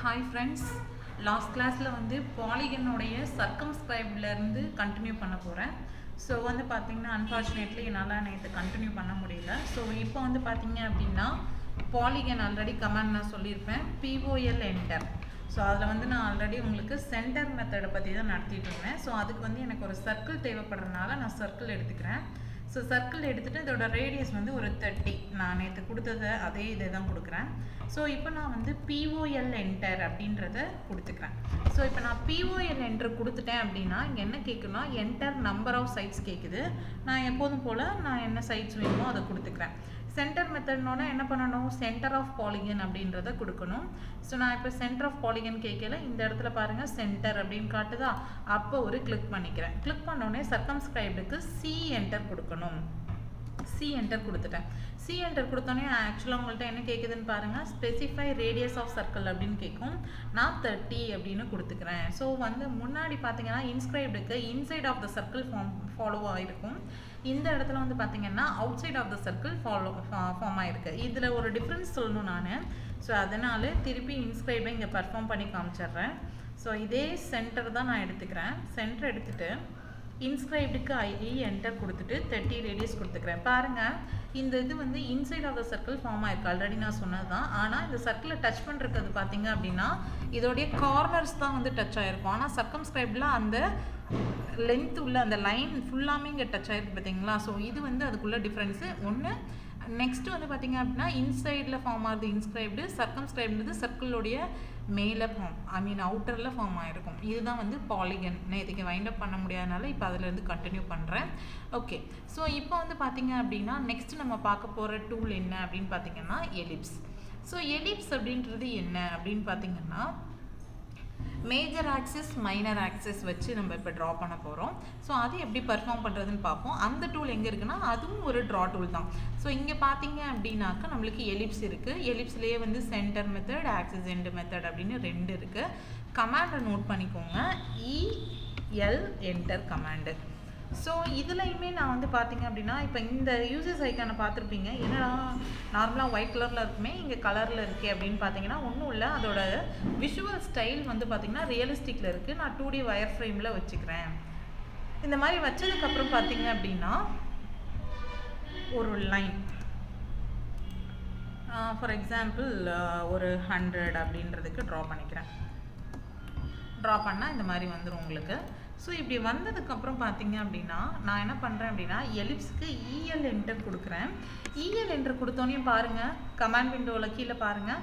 Hi friends, last classல வந்து polygon உடைய circumscribedல இருந்து continue பண்ண போறேன். ஸோ வந்து பார்த்தீங்கன்னா அன்ஃபார்ச்சுனேட்லி என்னால் நேற்று கண்டினியூ பண்ண முடியல. ஸோ இப்போ வந்து பார்த்தீங்க அப்படின்னா பாலிகன் ஆல்ரெடி கமெண்ட் நான் சொல்லியிருப்பேன், POL என்டர். ஸோ அதில் வந்து நான் ஆல்ரெடி உங்களுக்கு சென்டர் மெத்தடை பற்றி தான் நடத்திட்டு இருந்தேன். ஸோ அதுக்கு வந்து எனக்கு ஒரு சர்க்கிள் தேவைப்படுறதுனால நான் சர்க்கிள் எடுத்துக்கிறேன். ஸோ சர்க்கிள் எடுத்துகிட்டு இதோட ரேடியஸ் வந்து ஒரு 30. நான் நேற்று கொடுத்ததை அதே இதை தான் கொடுக்குறேன். ஸோ இப்போ நான் வந்து POL என்டர் அப்படின்றத கொடுத்துக்கிறேன். ஸோ இப்போ நான் POL என்டர் கொடுத்துட்டேன் அப்படின்னா இங்கே என்ன கேட்குன்னா என்டர் நம்பர் ஆஃப் சைட்ஸ் கேட்குது. நான் எப்போதும் போல் நான் என்ன சைட்ஸ் வேணுமோ அதை கொடுத்துக்கிறேன். சென்டர் மெத்தட்னோட என்ன பண்ணணும், சென்டர் ஆஃப் பாலிகன் அப்படின்றத கொடுக்கணும். ஸோ நான் இப்போ சென்டர் ஆஃப் பாலிகன் கேட்கல, இந்த இடத்துல பாருங்கள் சென்டர் அப்படின்னு காட்டுதா, அப்போ ஒரு கிளிக் பண்ணிக்கிறேன். கிளிக் பண்ணோடனே சர்க்கம்ஸ்கிரைப்டுக்கு C என்டர் கொடுக்கணும். C என்டர் கொடுத்துட்டேன். C என்டர் கொடுத்தோன்னே ஆக்சுவலாக உங்கள்கிட்ட என்ன கேட்குதுன்னு பாருங்கள், ஸ்பெசிஃபை ரேடியஸ் ஆஃப் சர்க்கிள் அப்படின்னு கேட்கும். நான் 30 அப்படின்னு கொடுத்துக்கிறேன். ஸோ வந்து முன்னாடி பார்த்தீங்கன்னா இன்ஸ்கிரைப்டுக்கு inside of the circle follow ஆகிருக்கும். இந்த இடத்துல வந்து பார்த்தீங்கன்னா outside of the circle form ஆகிருக்கு. இதில் ஒரு டிஃப்ரென்ஸ் சொல்லணும் நான். ஸோ அதனால் திருப்பி இன்ஸ்கிரைபை இங்கே பர்ஃபார்ம் பண்ணி காமிச்சிட்றேன். ஸோ இதே சென்டர் தான் நான் எடுத்துக்கிறேன். சென்டர் எடுத்துகிட்டு இன்ஸ்கிரைப்டுக்கு ஐ என்டர் கொடுத்துட்டு 30 ரேடியஸ் கொடுத்துக்கிறேன். பாருங்கள், இந்த இது வந்து inside of the circle form ஆயிருக்கு, ஆல்ரெடி நான் சொன்னது தான். ஆனால் இந்த சர்க்கிளை டச் பண்ணுறது பார்த்தீங்க அப்படின்னா இதோடைய கார்னர்ஸ் தான் வந்து டச் ஆகிருக்கும். ஆனால் சர்க்கம்ஸ்கிரைபில் அந்த லென்த் உள்ள அந்த லைன் ஃபுல்லாமே இங்கே டச் ஆகிருக்கு பார்த்தீங்களா. ஸோ இது வந்து அதுக்குள்ள டிஃப்ரென்ஸு ஒன்று. நெக்ஸ்ட்டு வந்து பார்த்திங்க அப்படின்னா இன்சைடில் ஃபார்ம் ஆகுது இன்ஸ்கிரைப்டு, சர்க்கம்ஸ்கிரைப்டு சர்க்கிளோடைய மேலே அவுட்டரில் ஃபார்ம் ஆகிருக்கும். இதுதான் வந்து பாலிகன். நேற்றுக்கு வைண்ட் அப் பண்ண முடியாதனால இப்போ அதிலேருந்து கண்டினியூ பண்ணுறேன். ஓகே, ஸோ இப்போ வந்து பார்த்திங்க அப்படின்னா நெக்ஸ்ட் நம்ம பார்க்க போகிற டூல் என்ன அப்படின்னு பார்த்திங்கன்னா எலிப்ஸ். ஸோ எலிப்ஸ் அப்படின்றது என்ன அப்படின்னு பார்த்திங்கன்னா மேஜர் ஆக்சிஸ் மைனர் ஆக்சிஸ் வச்சு நம்ம இப்போ ட்ரா பண்ண போகிறோம். ஸோ அது எப்படி பர்ஃபார்ம் பண்ணுறதுன்னு பார்ப்போம். அந்த டூல் எங்கே இருக்குன்னா அதுவும் ஒரு ட்ரா டூல் தான். ஸோ இங்கே பார்த்தீங்க அப்படின்னாக்கா நம்மளுக்கு எலிப்ஸ் இருக்குது. எலிப்ஸ்லேயே வந்து centre method, axis end method அப்படின்னு 2 இருக்குது. கமாண்டை நோட் பண்ணிக்கோங்க, EL என்டர் கமாண்டு. ஸோ இதுலையுமே நான் வந்து பார்த்தீங்க அப்படின்னா இப்போ இந்த யூசர்ஸ் ஐக்கானை பார்த்துருப்பீங்க. என்னடா நார்மலாக ஒயிட் கலரில் இருக்குமே இங்கே கலரில் இருக்கே அப்படின்னு பார்த்தீங்கன்னா ஒன்றும் இல்லை, அதோட விஷுவல் ஸ்டைல் வந்து பார்த்திங்கன்னா ரியலிஸ்டிக்கில் இருக்குது. நான் 2D வயர் ஃப்ரேமில் வச்சுக்கிறேன். இந்த மாதிரி வச்சதுக்கப்புறம் பார்த்தீங்க அப்படின்னா ஒரு லைன் ஃபார் எக்ஸாம்பிள் ஒரு 100 அப்படின்றதுக்கு ட்ரா பண்ணிக்கிறேன். ட்ரா பண்ணால் இந்த மாதிரி வந்துடும் உங்களுக்கு. ஸோ இப்படி வந்ததுக்கப்புறம் பார்த்தீங்க அப்படின்னா நான் என்ன பண்ணுறேன் அப்படின்னா எலிப்ஸ்க்கு EL என்டர் கொடுக்குறேன். EL என்டர் கொடுத்தோன்னே பாருங்கள், கமாண்ட் விண்டோவில் கீழே பாருங்கள்,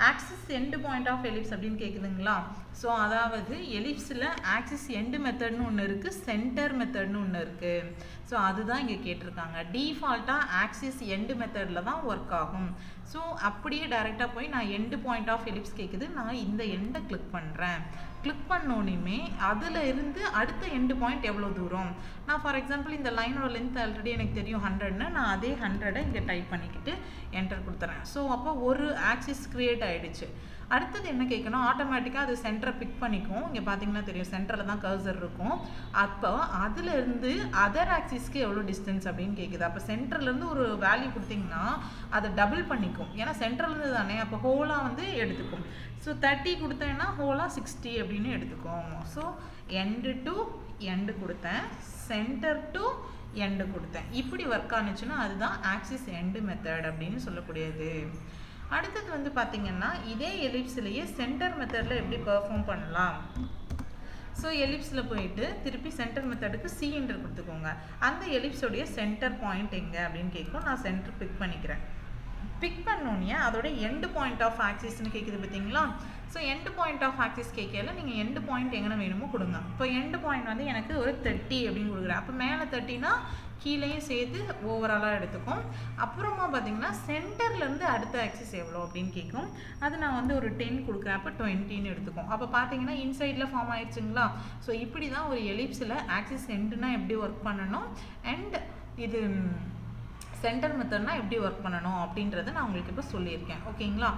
axis end point of ellipse அப்படின்னு கேட்குதுங்களா. ஸோ அதாவது எலிப்ஸில் ஆக்சிஸ் எண்டு மெத்தட்னு ஒன்று இருக்குது, சென்டர் மெத்தட்னு ஒன்று இருக்குது. ஸோ அதுதான் இங்கே கேட்டிருக்காங்க. டிஃபால்ட்டாக ஆக்சிஸ் எண்டு மெத்தடில் தான் ஒர்க் ஆகும். ஸோ அப்படியே டைரெக்டாக போய் நான் எண்டு பாயிண்ட் ஆஃப் எலிப்ஸ் கேட்குது, நான் இந்த எண்டை கிளிக் பண்ணுறேன். கிளிக் பண்ணோன்னே அதில் இருந்து அடுத்த எண்டு பாயிண்ட் எவ்வளோ தூரம், நான் ஃபார் எக்ஸாம்பிள் இந்த லைனோட லென்த் ஆல்ரெடி எனக்கு தெரியும் 100ன்னு, நான் அதே 100 இங்கே டைப் பண்ணிக்கிட்டு என்டர் கொடுத்துறேன். ஸோ அப்போ ஒரு ஆக்சிஸ் க்ரியேட் ஆகிடுச்சு. அடுத்தது என்ன கேட்கணும், ஆட்டோமேட்டிக்காக அது சென்டரை பிக் பண்ணிக்கும். இங்கே பார்த்தீங்கன்னா தெரியும் சென்டரில் தான் கர்சர் இருக்கும். அப்போ அதிலிருந்து அதர் ஆக்சிஸ்க்கு எவ்வளோ டிஸ்டன்ஸ் அப்படின்னு கேட்குது. அப்போ சென்டர்லேருந்து ஒரு வேல்யூ கொடுத்திங்கன்னா அதை டபுள் பண்ணிக்கும், ஏன்னா சென்டர்லேருந்து தானே, அப்போ ஹோலாக வந்து எடுத்துக்கும். ஸோ 30 கொடுத்தேன்னா ஹோலாக 60 அப்படின்னு எடுத்துக்கோம். ஸோ எண்டு டு எண்டு கொடுத்தேன், சென்டர் டு எண்டு கொடுத்தேன். இப்படி ஒர்க் ஆனிச்சுன்னா அதுதான் ஆக்சிஸ் எண்டு மெத்தட் அப்படின்னு சொல்லக்கூடியது. அடுத்தது வந்து பார்த்திங்கன்னா இதே எலிப்ஸ்லேயே சென்டர் மெத்தடில் எப்படி பெர்ஃபார்ம் பண்ணலாம். ஸோ எலிப்ஸில் போயிட்டு திருப்பி சென்டர் மெத்தடுக்கு C என்டர் கொடுத்துக்கோங்க. அந்த எலிப்ஸோடைய சென்டர் பாயிண்ட் எங்கே அப்படின்னு கேட்கும். நான் சென்டர் பிக் பண்ணிக்கிறேன். பிக் பண்ணோன்னே அதோட எண்டு பாயிண்ட் ஆஃப் ஆக்சிஸ்ன்னு கேட்குது பார்த்தீங்களா. So end point of axis கேட்கல, நீங்கள் எண்டு பாயிண்ட் எங்கே வேணுமோ கொடுங்க. இப்போ எண்டு பாயிண்ட் வந்து எனக்கு ஒரு 30 அப்படின்னு கொடுக்குறேன். அப்போ மேலே 30னா கீழேயும் சேர்த்து ஓவராலாக எடுத்துக்கும். அப்புறமா பார்த்தீங்கன்னா சென்டர்லேருந்து அடுத்த ஆக்சிஸ் எவ்வளோ அப்படின்னு கேட்கும். அது நான் வந்து ஒரு 10 கொடுக்குறேன். அப்போ 20ன்னு எடுத்துக்கும். அப்போ பார்த்தீங்கன்னா இன்சைடில் ஃபார்ம் ஆயிடுச்சுங்களா. ஸோ இப்படி தான் ஒரு எலிப்ஸில் ஆக்சிஸ் எண்டுனா எப்படி ஒர்க் பண்ணணும் அண்ட் இது சென்டர் மெத்தட்னா எப்படி ஒர்க் பண்ணணும் அப்படின்றத நான் உங்களுக்கு இப்போ சொல்லியிருக்கேன். ஓகேங்களா.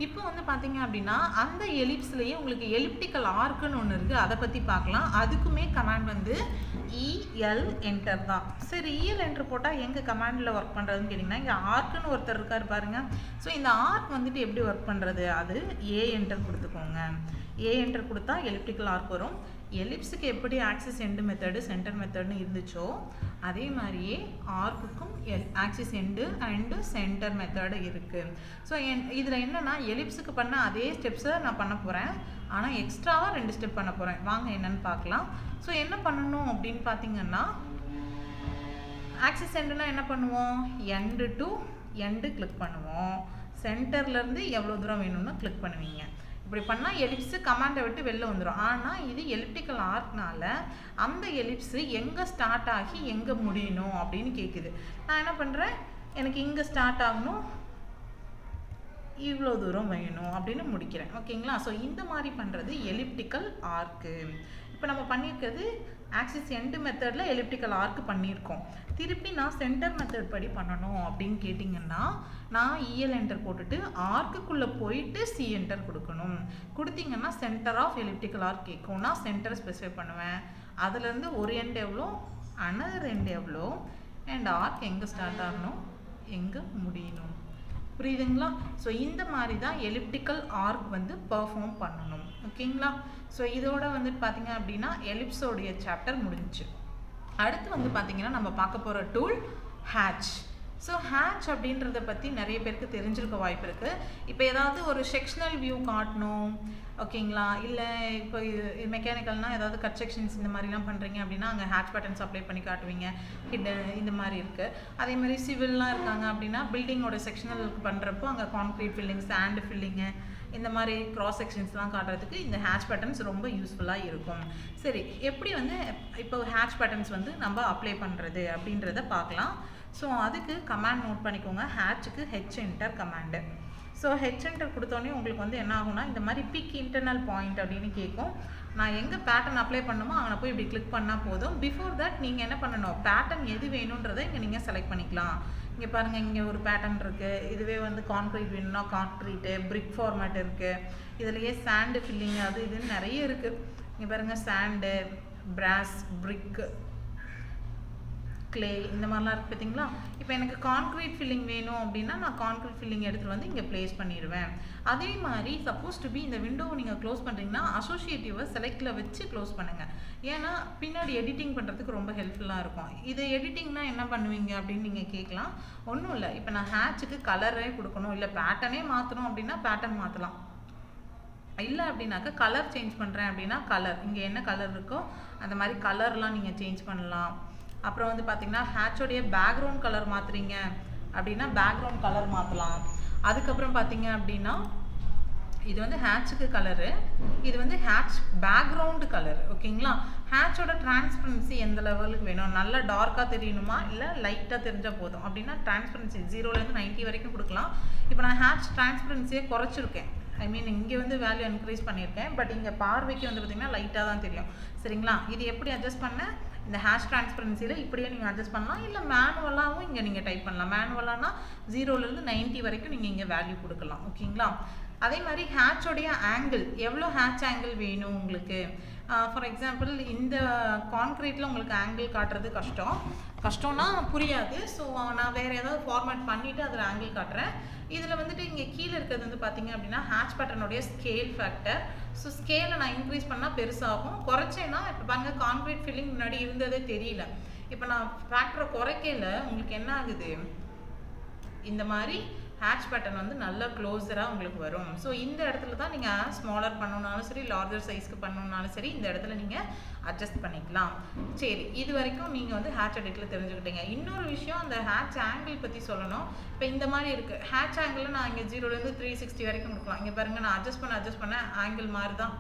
இப்போ வந்து பார்த்தீங்க அப்படின்னா அந்த எலிப்ஸ்லேயே உங்களுக்கு எலிப்டிக்கல் ஆர்க்குன்னு ஒன்று இருக்குது, அதை பற்றி பார்க்கலாம். அதுக்குமே கமாண்ட் வந்து EL என்டர் தான். சரி, EL என்டர் போட்டால் எங்கே கமாண்டில் ஒர்க் பண்ணுறதுன்னு கேட்டிங்கன்னா, இங்கே ஆர்க்குன்னு ஒருத்தர் இருக்கார் பாருங்க. ஸோ இந்த ஆர்க் வந்துட்டு எப்படி ஒர்க் பண்ணுறது, அது A என்டர் கொடுத்துக்கோங்க. A என்டர் கொடுத்தா எலிப்டிக்கல் ஆர்க் வரும். எலிப்ஸுக்கு எப்படி ஆக்சிஸ் எண்டு மெத்தடு சென்டர் மெத்தட்னு இருந்துச்சோ அதே மாதிரியே ஆர்க்குக்கும் axis end and centre method இருக்குது. ஸோ இதில் என்னென்னா எலிப்ஸுக்கு பண்ண அதே ஸ்டெப்ஸை நான் பண்ண போகிறேன், ஆனால் எக்ஸ்ட்ராவாக 2 ஸ்டெப் பண்ண போகிறேன். வாங்க என்னென்னு பார்க்கலாம். ஸோ என்ன பண்ணணும் அப்படின்னு பார்த்தீங்கன்னா, ஆக்சிஸ் எண்டுனா என்ன பண்ணுவோம், எண்டு டு எண்டு கிளிக் பண்ணுவோம். சென்டர்லேருந்து எவ்வளோ தூரம் வேணும்னு கிளிக் பண்ணுவீங்க. இப்படி பண்ணால் எலிப்ஸு கமாண்டை விட்டு வெளில வந்துடும். ஆனால் இது எலிப்டிக்கல் ஆர்க்னால அந்த எலிப்ஸு எங்கே ஸ்டார்ட் ஆகி எங்கே முடியணும் அப்படின்னு கேட்குது. நான் என்ன பண்ணுறேன், எனக்கு இங்கே ஸ்டார்ட் ஆகணும், இவ்வளோ தூரம் வேணும் அப்படின்னு முடிக்கிறேன். ஓகேங்களா? ஸோ இந்த மாதிரி பண்ணுறது எலிப்டிக்கல் ஆர்க்கு. இப்போ நம்ம பண்ணியிருக்கிறது ஆக்சிஸ் எண்டு மெத்தடில் எலிப்டிக்கல் ஆர்க்கு பண்ணியிருக்கோம். திருப்பி நான் சென்டர் மெத்தட் படி பண்ணணும் அப்படின்னு கேட்டிங்கன்னா, நான் EL என்டர் போட்டுட்டு ஆர்க்குள்ளே போயிட்டு C என்டர் கொடுக்கணும். கொடுத்தீங்கன்னா சென்டர் ஆஃப் எலிப்டிக்கல் ஆர்க் கேட்கும். நான் சென்டர் ஸ்பெசிஃபை பண்ணுவேன். அதுலேருந்து ஒரு எண்ட் எவ்வளோ, அனதர் எண்ட் எவ்வளோ, அண்ட் ஆர்க் எங்கே ஸ்டார்ட் ஆகணும், எங்கே முடியணும். புரியுதுங்களா? ஸோ இந்த மாதிரி தான் எலிப்டிக்கல் ஆர்க் வந்து பெர்ஃபார்ம் பண்ணணும். ஓகேங்களா? ஸோ இதோட வந்துட்டு பார்த்தீங்க அப்படின்னா எலிப்ஸோடைய சாப்டர் முடிஞ்சிச்சு. அடுத்து வந்து பார்த்தீங்கன்னா நம்ம பார்க்க போகிற டூல் ஹேட்ச். ஸோ ஹேட்ச் அப்படின்றத பற்றி நிறைய பேருக்கு தெரிஞ்சிருக்க வாய்ப்பு இருக்குது. இப்போ ஏதாவது ஒரு செக்ஷனல் வியூ காட்டணும், ஓகேங்களா, இல்லை இப்போ மெக்கானிக்கல்னால் ஏதாவது கட் செக்ஷன்ஸ் இந்த மாதிரிலாம் பண்ணுறீங்க அப்படின்னா அங்கே ஹேட்ச் பட்டன்ஸ் அப்ளை பண்ணி காட்டுவீங்க. இந்த மாதிரி இருக்குது. அதே மாதிரி சிவில்லாம் இருக்காங்க அப்படின்னா பில்டிங்கோட செக்ஷனல் பண்ணுறப்போ அங்கே கான்க்ரீட் ஃபில்லிங், சாண்ட் ஃபில்லிங்கு, இந்த மாதிரி கிராஸ் செக்ஷன்ஸ்லாம் காட்டுறதுக்கு இந்த ஹேட்ச் பட்டன்ஸ் ரொம்ப யூஸ்ஃபுல்லாக இருக்கும். சரி, எப்படி வந்து இப்போ ஹேட்ச் பட்டன்ஸ் வந்து நம்ம அப்ளை பண்ணுறது அப்படின்றத பார்க்கலாம். ஸோ அதுக்கு கமாண்ட் நோட் பண்ணிக்கோங்க. ஹேட்சுக்கு H enter command. So H enter கொடுத்தோன்னே உங்களுக்கு வந்து என்ன ஆகும்னா இந்த மாதிரி பிக் இன்டர்னல் பாயிண்ட் அப்படின்னு கேட்கும். நான் எங்கே பேட்டர்ன் அப்ளை பண்ணணுமோ அங்கே போய் இப்படி கிளிக் பண்ணால் போதும். பிஃபோர் தட் நீங்கள் என்ன பண்ணணும், பேட்டர்ன் எது வேணுன்றதை இங்கே நீங்கள் செலக்ட் பண்ணிக்கலாம். இங்கே பாருங்கள், இங்கே ஒரு பேட்டர்ன் இருக்குது. இதுவே வந்து கான்க்ரீட் வேணும்னா கான்க்ரீட்டு, பிரிக் ஃபார்மேட் இருக்குது. இதுலேயே சாண்டு ஃபில்லிங் அது இதுன்னு நிறைய இருக்குது. இங்கே பாருங்கள், சாண்டு, பிராஸ், பிரிக்கு, கிளே, இந்த மாதிரிலாம் இருக்குது பார்த்தீங்களா. இப்போ எனக்கு கான்க்ரீட் ஃபில்லிங் வேணும் அப்படின்னா நான் கான்க்ரீட் ஃபில்லிங் எடுத்துகிட்டு வந்து இங்கே ப்ளேஸ் பண்ணிடுவேன். அதே மாதிரி சப்போஸ் டு பி இந்த விண்டோவை நீங்கள் க்ளோஸ் பண்ணுறீங்கன்னா அசோசியேட்டிவை செலக்டில் வச்சு க்ளோஸ் பண்ணுங்கள். ஏன்னா பின்னாடி எடிட்டிங் பண்ணுறதுக்கு ரொம்ப ஹெல்ப்ஃபுல்லாக இருக்கும். இது எடிட்டிங்னா என்ன பண்ணுவீங்க அப்படின்னு நீங்கள் கேட்கலாம். ஒன்றும் இல்லை, இப்போ நான் ஹேட்சுக்கு கலரே கொடுக்கணும், இல்லை பேட்டர்னே மாற்றணும் அப்படின்னா பேட்டர்ன் மாற்றலாம். இல்லை அப்படின்னாக்கா கலர் சேஞ்ச் பண்ணுறேன் அப்படின்னா கலர், இங்கே என்ன கலர் இருக்கோ அந்த மாதிரி கலர்லாம் நீங்கள் சேஞ்ச் பண்ணலாம். அப்புறம் வந்து பார்த்தீங்கன்னா ஹேட்சோடைய பேக்ரவுண்ட் கலர் மாற்றுறீங்க அப்படின்னா பேக்ரவுண்ட் கலர் மாற்றலாம். அதுக்கப்புறம் பார்த்தீங்க அப்படின்னா இது வந்து ஹேட்சுக்கு கலரு, இது வந்து ஹேட்ச் பேக்ரவுண்டு கலர். ஓகேங்களா? ஹேட்சோட டிரான்ஸ்பரன்சி எந்த லெவலுக்கு வேணும், நல்லா டார்க்காக தெரியணுமா இல்லை லைட்டாக தெரிஞ்சால் போதும் அப்படின்னா டிரான்ஸ்பரன்சி 0லேருந்து 90 வரைக்கும் கொடுக்கலாம். இப்போ நான் ஹேட்ச் டிரான்ஸ்பரன்சியை குறைச்சிருக்கேன். ஐ மீன் இங்கே வந்து வேல்யூ இன்க்ரீஸ் பண்ணியிருக்கேன். பட் இங்கே பார்வைக்கு வந்து பார்த்திங்கன்னா லைட்டாக தான் தெரியும். சரிங்களா? இது எப்படி அட்ஜஸ்ட் பண்ண, இந்த ஹேஷ் டிரான்ஸ்பரன்சியில் இப்படியே நீங்கள் அட்ஜஸ்ட் பண்ணலாம். இல்லை மேனுவலாகவும் இங்கே நீங்கள் டைப் பண்ணலாம். மேனுவலானா 0லேருந்து 90 வரைக்கும் நீங்கள் இங்கே வேல்யூ கொடுக்கலாம். ஓகேங்களா? அதே மாதிரி ஹேட்சோடைய ஆங்கிள், எவ்வளோ ஹேட்ச் ஆங்கிள் வேணும் உங்களுக்கு. ஃபார் எக்ஸாம்பிள் இந்த கான்க்ரீட்டில் உங்களுக்கு ஆங்கிள் காட்டுறது கஷ்டம்னா புரியாது. ஸோ நான் வேறு ஏதாவது ஃபார்மேட் பண்ணிவிட்டு அதில் ஆங்கிள் காட்டுறேன். இதில் வந்துட்டு இங்கே கீழே இருக்கிறது வந்து பார்த்தீங்க அப்படின்னா ஹேட்ச் பேட்டர்னுடைய ஸ்கேல் ஃபேக்டர். ஸோ ஸ்கேலை நான் இன்க்ரீஸ் பண்ணால் பெருசாகும், குறைச்சேன்னா இப்போ பாருங்கள் கான்க்ரீட் ஃபில்லிங் முன்னாடி இருந்ததே தெரியல. இப்போ நான் ஃபேக்டரை குறைக்கல உங்களுக்கு என்ன ஆகுது, இந்த மாதிரி ஹேட்ச் பேட்டர்ன் வந்து நல்ல க்ளோஸராக உங்களுக்கு வரும். ஸோ இந்த இடத்துல தான் நீங்கள் ஸ்மாலர் பண்ணணுன்னாலும் சரி, லார்ஜர் சைஸ்க்கு பண்ணணுன்னாலும் சரி, இந்த இடத்துல நீங்கள் அட்ஜஸ்ட் பண்ணிக்கலாம். சரி, இது வரைக்கும் நீங்கள் வந்து ஹேட்ச் எடிட்டில் தெரிஞ்சுக்கிட்டீங்க. இன்னொரு விஷயம், அந்த ஹேட்ச் ஆங்கிள் பற்றி சொல்லணும். இப்போ இந்த மாதிரி இருக்குது ஹேட்ச் ஆங்கிள், நான் இங்கே 0லேருந்து 360 வரைக்கும் கொடுக்கலாம். இங்கே பாருங்கள், நான் அட்ஜஸ்ட் பண்ண ஆங்கிள் மாதிரி தான்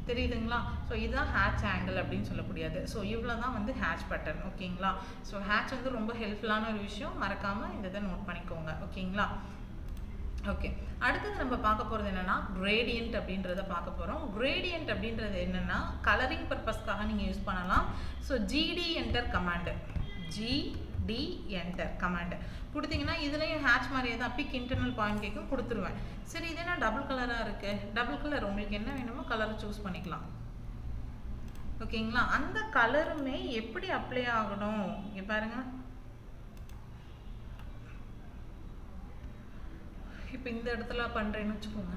தெரியுதுங்களா. ஸோ இதுதான் ஹேட்ச் ஆங்கிள் அப்படின்னு சொல்லக்கூடியது. ஸோ இவ்வளோ தான் வந்து ஹேட்ச் பேட்டர்ன். ஓகேங்களா? ஸோ ஹேட்ச் வந்து ரொம்ப ஹெல்ப்ஃபுல்லான ஒரு விஷயம், மறக்காமல் இந்த இதை நோட் பண்ணிக்கோங்க. ஓகேங்களா? ஓகே, அடுத்தது நம்ம பார்க்க போகிறது என்னென்னா கிரேடியன்ட் அப்படின்றத பார்க்க போகிறோம். கிரேடியன்ட் அப்படின்றது என்னென்னா கலரிங் பர்பஸ்க்காக நீங்கள் யூஸ் பண்ணலாம். So GD enter command, GD D enter command கொடுத்தீங்கன்னா இதுலேயும் ஹேட்ச் மாதிரியே தான் பிக் இன்டர்னல் பாயிண்ட் கேட்கும் கொடுத்துருவேன். சரி இது என்ன டபுள் கலராக இருக்குது, டபுள் கலர் உங்களுக்கு என்ன வேணுமோ கலரை சூஸ் பண்ணிக்கலாம். ஓகேங்களா, அந்த கலருமே எப்படி அப்ளை ஆகணும் இங்கே பாருங்க. இப்போ இந்த இடத்துல பண்ணுறேன்னு வச்சுக்கோங்க.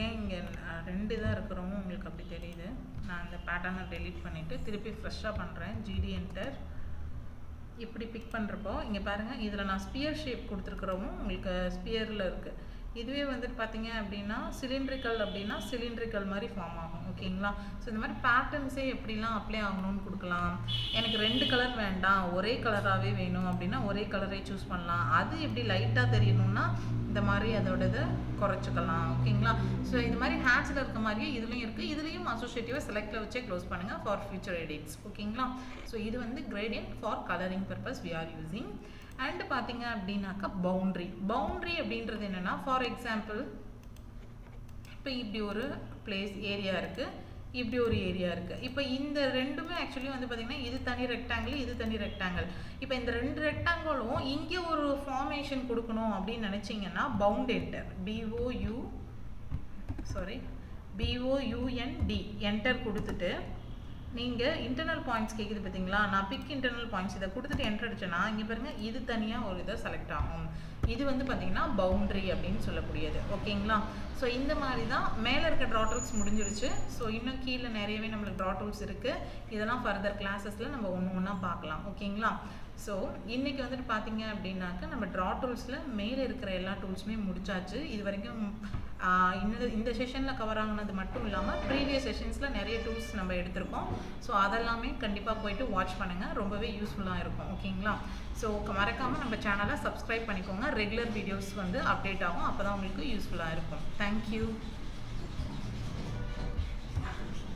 ஏன் இங்கே 2 தான் இருக்கிறோமோ உங்களுக்கு அப்படி தெரியுது. நான் அந்த பேட்டர்னை டெலீட் பண்ணிவிட்டு திருப்பி ஃப்ரெஷ்ஷாக பண்ணுறேன். ஜிடி என்டர் இப்படி பிக் பண்ணுறப்போ இங்கே பாருங்கள் இதில் நான் ஸ்பியர் ஷேப் கொடுத்துருக்குறவும் உங்களுக்கு ஸ்பியரில் இருக்குது. இதுவே வந்துட்டு பார்த்தீங்க அப்படின்னா சிலிண்ட்ரிக்கல் அப்படின்னா சிலிண்ட்ரிக்கல் மாதிரி ஃபார்ம் ஆகும். ஓகேங்களா, ஸோ இந்த மாதிரி பேட்டர்ன்ஸே எப்படிலாம் அப்ளை ஆகணும்னு கொடுக்கலாம். எனக்கு 2 கலர் வேண்டாம் ஒரே கலராகவே வேணும் அப்படின்னா ஒரே கலரே சூஸ் பண்ணலாம். அது எப்படி லைட்டாக தெரியணும்னா இந்த மாதிரி அதோட இதை குறைச்சிக்கலாம். ஓகேங்களா, ஸோ இந்த மாதிரி ஹேட்ஸில் இருக்க மாதிரியே இதுலேயும் இருக்குது. இதுலேயும் அசோசியேட்டிவாக செலக்டில் வச்சே க்ளோஸ் பண்ணுங்கள் ஃபார் ஃபியூச்சர் எடிட்ஸ். ஓகேங்களா, ஸோ இது வந்து gradient for colouring purpose we are using. And பார்த்தீங்க அப்படின்னாக்கா பவுண்ட்ரி அப்படின்றது என்னென்னா ஃபார் எக்ஸாம்பிள் இப்போ இப்படி ஒரு பிளேஸ் ஏரியா இருக்குது, இப்படி ஒரு ஏரியா இருக்குது. இப்போ இந்த ரெண்டுமே ஆக்சுவலி வந்து பார்த்திங்கன்னா இது தனி ரெக்டாங்கிள், இது தனி ரெக்டாங்கிள். இப்போ இந்த 2 ரெக்டாங்கிளும் இங்கே ஒரு ஃபார்மேஷன் கொடுக்கணும் அப்படின்னு நினச்சிங்கன்னா பவுண்ட் என்டர் BOUND என்டர் கொடுத்துட்டு நீங்கள் இன்டர்னல் பாயிண்ட்ஸ் கேட்குது பார்த்தீங்களா, நான் பிக் இன்டர்னல் பாயிண்ட்ஸ் இதை கொடுத்துட்டு என்டர் அடிச்சேன்னா இங்கே பாருங்கள் இது தனியாக ஒரு இதை செலக்ட் ஆகும். இது வந்து பார்த்திங்கன்னா பவுண்ட்ரி அப்படின்னு சொல்லக்கூடியது. ஓகேங்களா, ஸோ இந்த மாதிரி தான் மேலே இருக்க ட்ரா டூல்ஸ் முடிஞ்சிருச்சு. ஸோ இன்னும் கீழே நிறையவே நம்மளுக்கு ட்ரா டூல்ஸ் இருக்குது. இதெல்லாம் ஃபர்தர் கிளாஸஸில் நம்ம ஒன்றா பார்க்கலாம். ஓகேங்களா, ஸோ இன்றைக்கி வந்துட்டு பார்த்தீங்க அப்படின்னாக்கா நம்ம ட்ரா டூல்ஸில் மேலே இருக்கிற எல்லா டூல்ஸுமே முடிச்சாச்சு. இது வரைக்கும் இந்த செஷனில் கவர் ஆகினது மட்டும் இல்லாமல் ப்ரீவியஸ் செஷன்ஸில் நிறைய டூல்ஸ் நம்ம எடுத்திருக்கோம். ஸோ அதெல்லாமே கண்டிப்பாக போயிட்டு வாட்ச் பண்ணுங்கள், ரொம்பவே யூஸ்ஃபுல்லாக இருக்கும். ஓகேங்களா, ஸோ மறக்காமல் நம்ம சேனலை சப்ஸ்கிரைப் பண்ணிக்கோங்க. ரெகுலர் வீடியோஸ் வந்து அப்டேட் ஆகும், அப்போ தான் உங்களுக்கு யூஸ்ஃபுல்லாக இருக்கும். தேங்க்யூ.